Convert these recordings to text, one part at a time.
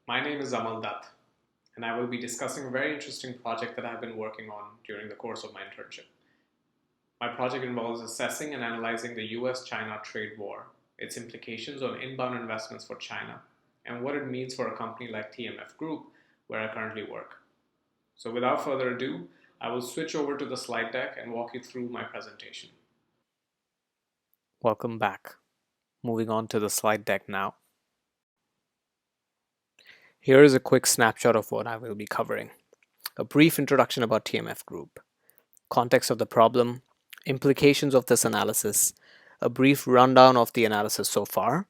My name is Amal Dutt, and I will be discussing a very interesting project that I've been working on during the course of my internship. My project involves assessing and analyzing the US China trade war, its implications on inbound investments for China, and what it means for a company like TMF Group, where I currently work. So, without further ado, I will switch over to the slide deck and walk you through my presentation. Welcome back. Moving on to the slide deck now. Here is a quick snapshot of what I will be covering. A brief introduction about TMF Group, context of the problem, implications of this analysis, a brief rundown of the analysis so far,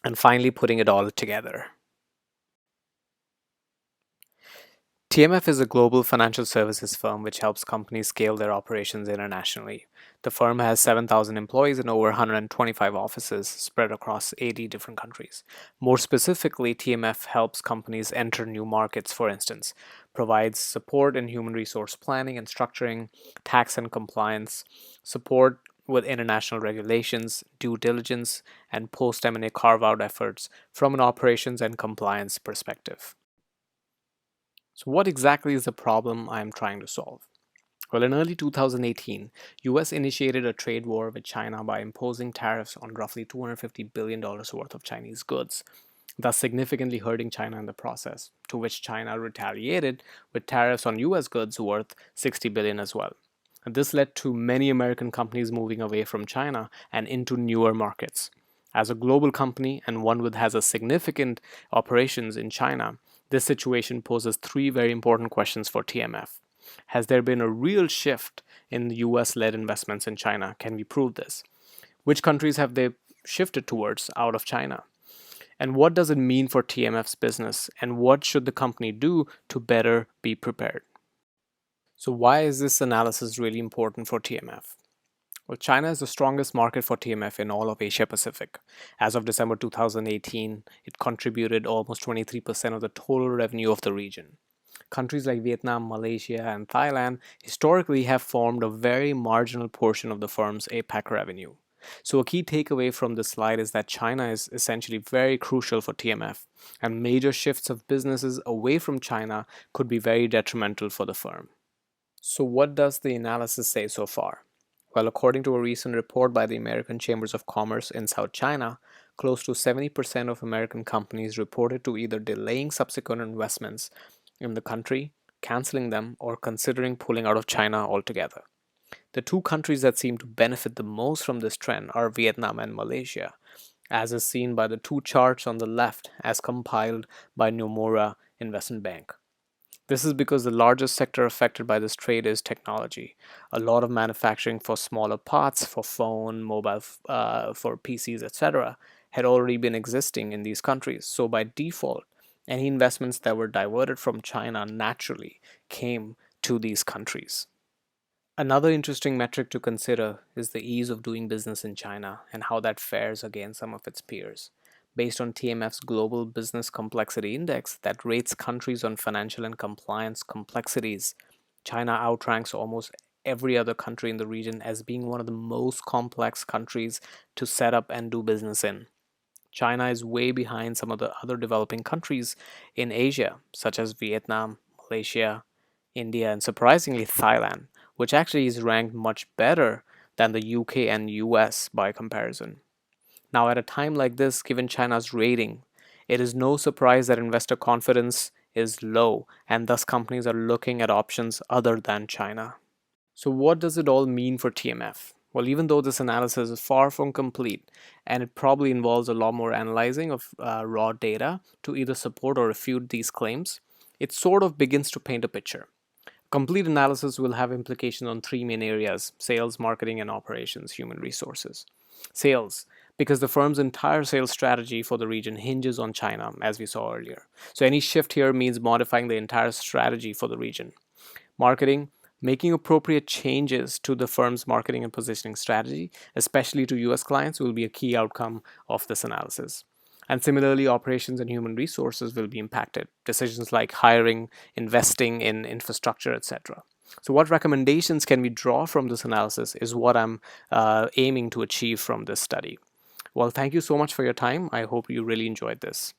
and finally putting it all together. TMF is a global financial services firm which helps companies scale their operations internationally. The firm has 7,000 employees and over 125 offices spread across 80 different countries. More specifically, TMF helps companies enter new markets, for instance, provides support in human resource planning and structuring, tax and compliance, support with international regulations, due diligence, and post-M&A carve-out efforts from an operations and compliance perspective. So what exactly is the problem I am trying to solve? Well, in early 2018, US initiated a trade war with China by imposing tariffs on roughly $250 billion worth of Chinese goods, thus significantly hurting China in the process, to which China retaliated with tariffs on US goods worth $60 billion as well. And this led to many American companies moving away from China and into newer markets. As a global company and one that has a significant operations in China, this situation poses three very important questions for TMF. Has there been a real shift in US-led investments in China? Can we prove this? Which countries have they shifted towards out of China? And what does it mean for TMF's business? And what should the company do to better be prepared? So why is this analysis really important for TMF? Well, China is the strongest market for TMF in all of Asia Pacific. As of December 2018, it contributed almost 23% of the total revenue of the region. Countries like Vietnam, Malaysia, and Thailand historically have formed a very marginal portion of the firm's APAC revenue. So a key takeaway from this slide is that China is essentially very crucial for TMF, and major shifts of businesses away from China could be very detrimental for the firm. So what does the analysis say so far? Well, according to a recent report by the American Chambers of Commerce in South China, close to 70% of American companies reported to either delaying subsequent investments in the country, canceling them, or considering pulling out of China altogether. The two countries that seem to benefit the most from this trend are Vietnam and Malaysia, as is seen by the two charts on the left as compiled by Nomura Investment Bank. This is because the largest sector affected by this trade is technology. A lot of manufacturing for smaller parts, for phone, mobile, for PCs, etc., had already been existing in these countries. So by default, any investments that were diverted from China naturally came to these countries. Another interesting metric to consider is the ease of doing business in China and how that fares against some of its peers. Based on TMF's Global Business Complexity Index that rates countries on financial and compliance complexities, China outranks almost every other country in the region as being one of the most complex countries to set up and do business in. China is way behind some of the other developing countries in Asia, such as Vietnam, Malaysia, India, and surprisingly Thailand, which actually is ranked much better than the UK and US by comparison. Now, at a time like this, given China's rating, it is no surprise that investor confidence is low, and thus companies are looking at options other than China. So, what does it all mean for TMF? Well, even though this analysis is far from complete, and it probably involves a lot more analyzing of raw data to either support or refute these claims, it sort of begins to paint a picture. Complete analysis will have implications on three main areas: sales, marketing, and operations, human resources. Sales, because the firm's entire sales strategy for the region hinges on China, as we saw earlier. So any shift here means modifying the entire strategy for the region. Marketing, making appropriate changes to the firm's marketing and positioning strategy, especially to US clients, will be a key outcome of this analysis. And similarly, operations and human resources will be impacted. Decisions like hiring, investing in infrastructure, etc. So what recommendations can we draw from this analysis is what I'm aiming to achieve from this study. Well, thank you so much for your time. I hope you really enjoyed this.